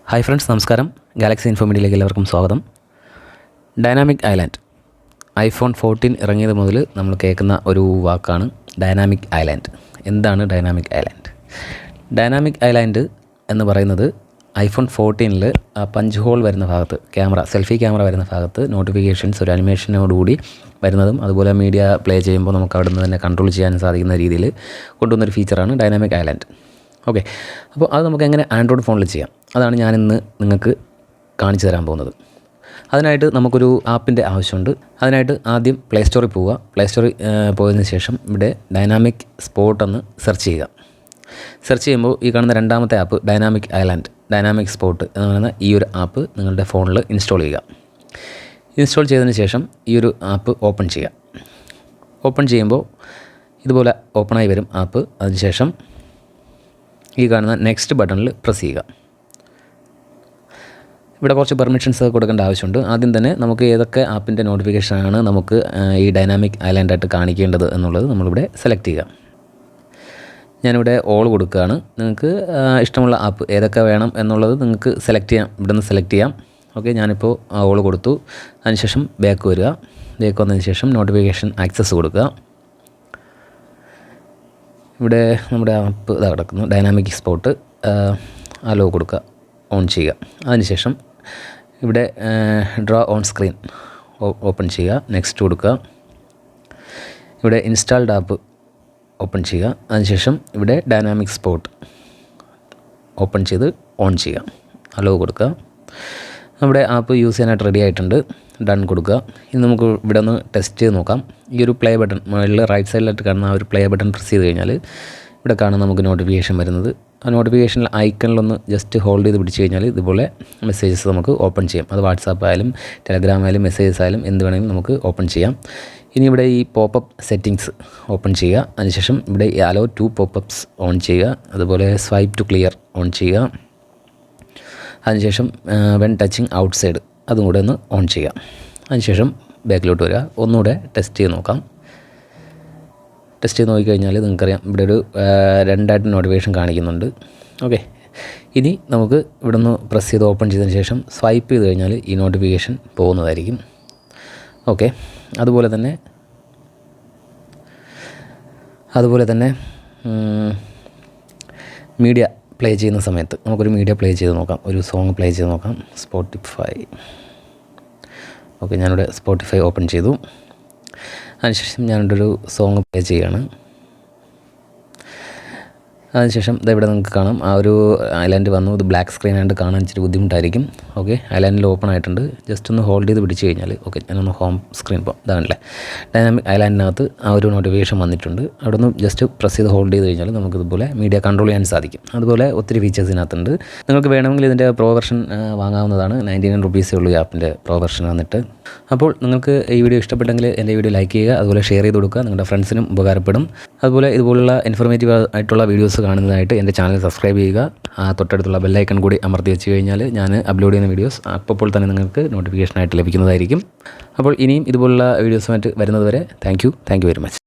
Hi friends, നമസ്കാരം. Galaxy info മീഡിയയിലേക്ക് എല്ലാവർക്കും സ്വാഗതം. ഡൈനാമിക് ഐലാൻഡ് iPhone 14 ഇറങ്ങിയത് മുതൽ നമ്മൾ കേൾക്കുന്ന ഒരു വാക്കാണ് ഡൈനാമിക് ഐലാൻഡ്. എന്താണ് ഡൈനാമിക് ഐലാൻഡ്? ഡൈനാമിക് ഐലാൻഡ് എന്ന് പറയുന്നത് iPhone 14 പഞ്ച് ഹോൾ വരുന്ന ഭാഗത്ത് സെൽഫി ക്യാമറ വരുന്ന ഭാഗത്ത് നോട്ടിഫിക്കേഷൻസ് ഒരു അനിമേഷനോടുകൂടി വരുന്നതും അതുപോലെ മീഡിയ പ്ലേ ചെയ്യുമ്പോൾ നമുക്ക് അവിടെ നിന്ന് തന്നെ കൺട്രോൾ ചെയ്യാൻ സാധിക്കുന്ന രീതിയിൽ കൊണ്ടുവന്നൊരു ഫീച്ചറാണ് ഡൈനാമിക് ഐലാൻഡ്. ഓക്കെ, അപ്പോൾ അത് നമുക്ക് എങ്ങനെ ആൻഡ്രോയിഡ് ഫോണിൽ ചെയ്യാം, അതാണ് ഞാനിന്ന് നിങ്ങൾക്ക് കാണിച്ചു തരാൻ പോകുന്നത്. അതിനായിട്ട് നമുക്കൊരു ആപ്പിൻ്റെ ആവശ്യമുണ്ട്. അതിനായിട്ട് ആദ്യം പ്ലേ സ്റ്റോറിൽ പോവുക. പ്ലേ സ്റ്റോറിൽ പോയതിന് ശേഷം ഇവിടെ ഡൈനാമിക് സ്പോട്ട് എന്ന് സെർച്ച് ചെയ്യുക. സെർച്ച് ചെയ്യുമ്പോൾ ഈ കാണുന്ന രണ്ടാമത്തെ app dynamic island, dynamic spot എന്ന് പറയുന്ന ഈ ഒരു ആപ്പ് നിങ്ങളുടെ ഫോണിൽ ഇൻസ്റ്റാൾ ചെയ്യുക. ഇൻസ്റ്റാൾ ചെയ്തതിന് ശേഷം ഈ ഒരു ആപ്പ് ഓപ്പൺ ചെയ്യുക. ഓപ്പൺ ചെയ്യുമ്പോൾ ഇതുപോലെ ഓപ്പണായി വരും ആപ്പ്. അതിനുശേഷം ഈ കാണുന്ന നെക്സ്റ്റ് ബട്ടണിൽ പ്രസ് ചെയ്യുക. ഇവിടെ കുറച്ച് പെർമിഷൻസ് കൊടുക്കേണ്ട ആവശ്യമുണ്ട്. ആദ്യം തന്നെ നമുക്ക് ഏതൊക്കെ ആപ്പിൻ്റെ നോട്ടിഫിക്കേഷനാണ് നമുക്ക് ഈ ഡൈനാമിക് ഐലാൻഡായിട്ട് കാണിക്കേണ്ടത് എന്നുള്ളത് നമ്മളിവിടെ സെലക്ട് ചെയ്യുക. ഞാനിവിടെ ഓൾ കൊടുക്കുകയാണ്. നിങ്ങൾക്ക് ഇഷ്ടമുള്ള ആപ്പ് ഏതൊക്കെ വേണം എന്നുള്ളത് നിങ്ങൾക്ക് സെലക്ട് ചെയ്യാം, ഇവിടെ നിന്ന് സെലക്ട് ചെയ്യാം. ഓക്കെ, ഞാനിപ്പോൾ ഓൾ കൊടുത്തു. അതിനുശേഷം ബാക്ക് വരിക. ബാക്ക് വന്നതിന് ശേഷം നോട്ടിഫിക്കേഷൻ ആക്സസ് കൊടുക്കുക. ഇവിടെ നമ്മുടെ ആപ്പ് ഇതാ കിടക്കുന്നു, ഡൈനാമിക് സ്പോട്ട്. അലോ കൊടുക്കുക, ഓൺ ചെയ്യുക. അതിനുശേഷം ഇവിടെ ഡ്രോ ഓൺ സ്ക്രീൻ ഓപ്പൺ ചെയ്യുക. നെക്സ്റ്റ് കൊടുക്കുക. ഇവിടെ ഇൻസ്റ്റാൾഡ് ആപ്പ് ഓപ്പൺ ചെയ്യുക. അതിനുശേഷം ഇവിടെ ഡൈനാമിക് സ്പോട്ട് ഓപ്പൺ ചെയ്ത് ഓൺ ചെയ്യുക. അലോ കൊടുക്കുക. നമ്മുടെ ആപ്പ് യൂസ് ചെയ്യാനായിട്ട് റെഡി ആയിട്ടുണ്ട്. ഡൺ കൊടുക്കുക. ഇനി നമുക്ക് ഇവിടെ ഒന്ന് ടെസ്റ്റ് ചെയ്ത് നോക്കാം. ഈ ഒരു പ്ലേ ബട്ടൺ മുകളിൽ റൈറ്റ് സൈഡിലായിട്ട് കാണുന്ന ആ ഒരു പ്ലേ ബട്ടൺ പ്രസ് ചെയ്ത് കഴിഞ്ഞാൽ ഇവിടെ കാണാൻ നമുക്ക് നോട്ടിഫിക്കേഷൻ വരുന്നത്. ആ നോട്ടിഫിക്കേഷനിൽ ഐക്കണിലൊന്ന് ജസ്റ്റ് ഹോൾഡ് ചെയ്ത് പിടിച്ച് കഴിഞ്ഞാൽ ഇതുപോലെ മെസ്സേജസ് നമുക്ക് ഓപ്പൺ ചെയ്യാം. അത് വാട്സാപ്പ് ആയാലും ടെലഗ്രാം ആയാലും മെസ്സേജസ് ആയാലും എന്ത് വേണമെങ്കിലും നമുക്ക് ഓപ്പൺ ചെയ്യാം. ഇനി ഇവിടെ ഈ പോപ്പപ്പ് സെറ്റിങ്സ് ഓപ്പൺ ചെയ്യുക. അതിനുശേഷം ഇവിടെ അലോ ടു പോപ്പപ്സ് ഓൺ ചെയ്യുക. അതുപോലെ സ്വൈപ്പ് ടു ക്ലിയർ ഓൺ ചെയ്യുക. അതിനുശേഷം വെൻ ടച്ചിങ് ഔട്ട് സൈഡ് അതും കൂടെ ഒന്ന് ഓൺ ചെയ്യുക. അതിനുശേഷം ബാക്കിലോട്ട് വരിക. ഒന്നുകൂടെ ടെസ്റ്റ് ചെയ്ത് നോക്കാം. ടെസ്റ്റ് ചെയ്ത് നോക്കിക്കഴിഞ്ഞാൽ നിങ്ങൾക്കറിയാം ഇവിടെ ഒരു രണ്ടായിട്ട് നോട്ടിഫിക്കേഷൻ കാണിക്കുന്നുണ്ട്. ഓക്കെ, ഇനി നമുക്ക് ഇവിടെ നിന്ന് പ്രസ് ചെയ്ത് ഓപ്പൺ ചെയ്തതിന് ശേഷം സ്വൈപ്പ് ചെയ്ത് കഴിഞ്ഞാൽ ഈ നോട്ടിഫിക്കേഷൻ പോകുന്നതായിരിക്കും. ഓക്കെ, അതുപോലെ തന്നെ മീഡിയ പ്ലേ ചെയ്യുന്ന സമയത്ത് നമുക്കൊരു മീഡിയ പ്ലേ ചെയ്ത് നോക്കാം. ഒരു സോങ് പ്ലേ ചെയ്ത് നോക്കാം. സ്പോട്ടിഫൈ. ഓക്കെ, ഞാനിവിടെ സ്പോട്ടിഫൈ ഓപ്പൺ ചെയ്തു. അതിനുശേഷം ഞാനിവിടെ ഒരു സോങ് പ്ലേ ചെയ്യുകയാണ്. അതിനുശേഷം ഇവിടെ നിങ്ങൾക്ക് കാണാം ആ ഒരു ഐലാൻഡ് വന്നു. ഇത് ബ്ലാക്ക് സ്ക്രീൻ ആയിട്ട് കാണാൻ ഇച്ചിരി ബുദ്ധിമുട്ടായിരിക്കും. ഓക്കെ, ഐലാൻഡിൽ ഓപ്പൺ ആയിട്ടുണ്ട്. ജസ്റ്റ് ഒന്ന് ഹോൾഡ് ചെയ്ത് പിടിച്ച് കഴിഞ്ഞാൽ ഓക്കെ, ഞാനൊന്ന് ഹോം സ്ക്രീൻ പോകാം. ഇതാണല്ലേ ഡൈനാമിക് ഐലാൻഡിനകത്ത് ആ ഒരു നോട്ടിഫിക്കേഷൻ വന്നിട്ടുണ്ട്. അവിടെ നിന്ന് ജസ്റ്റ് പ്രസ് ചെയ്ത് ഹോൾഡ് ചെയ്ത് കഴിഞ്ഞാൽ നമുക്കിതുപോലെ മീഡിയ കൺട്രോൾ ചെയ്യാൻ സാധിക്കും. അതുപോലെ ഒത്തിരി ഫീച്ചേഴ്സ് ഇതിനകത്തുണ്ട്. നിങ്ങൾക്ക് വേണമെങ്കിൽ ഇതിൻ്റെ പ്രോ വെർഷൻ വാങ്ങാവുന്നതാണ്. 99 റുപ്പീസേ ഉള്ളൂ ഈ ആപ്പിൻ്റെ പ്രോ വെർഷൻ വന്നിട്ട്. അപ്പോൾ നിങ്ങൾക്ക് ഈ വീഡിയോ ഇഷ്ടപ്പെട്ടെങ്കിൽ എൻ്റെ വീഡിയോ ലൈക്ക് ചെയ്യുക, അതുപോലെ ഷെയർ ചെയ്ത് കൊടുക്കുക. നിങ്ങളുടെ ഫ്രണ്ട്സിനും ഉപകാരപ്പെടും. അതുപോലെ ഇതുപോലുള്ള ഇൻഫോർമേറ്റീവ് ആയിട്ടുള്ള വീഡിയോസ് കാണുന്നതായിട്ട് എൻ്റെ ചാനൽ സബ്സ്ക്രൈബ് ചെയ്യുക. തൊട്ടടുത്തുള്ള ബെല്ലൈക്കൺ കൂടി അമർത്തി വെച്ച് കഴിഞ്ഞാൽ ഞാൻ അപ്ലോഡ് ചെയ്യുന്ന വീഡിയോസ് അപ്പോൾ തന്നെ നിങ്ങൾക്ക് നോട്ടിഫിക്കേഷനായിട്ട് ലഭിക്കുന്നതായിരിക്കും. അപ്പോൾ ഇനിയും ഇതുപോലുള്ള വീഡിയോസുമായിട്ട് വരുന്നതുവരെ താങ്ക് യു വെരി മച്ച്.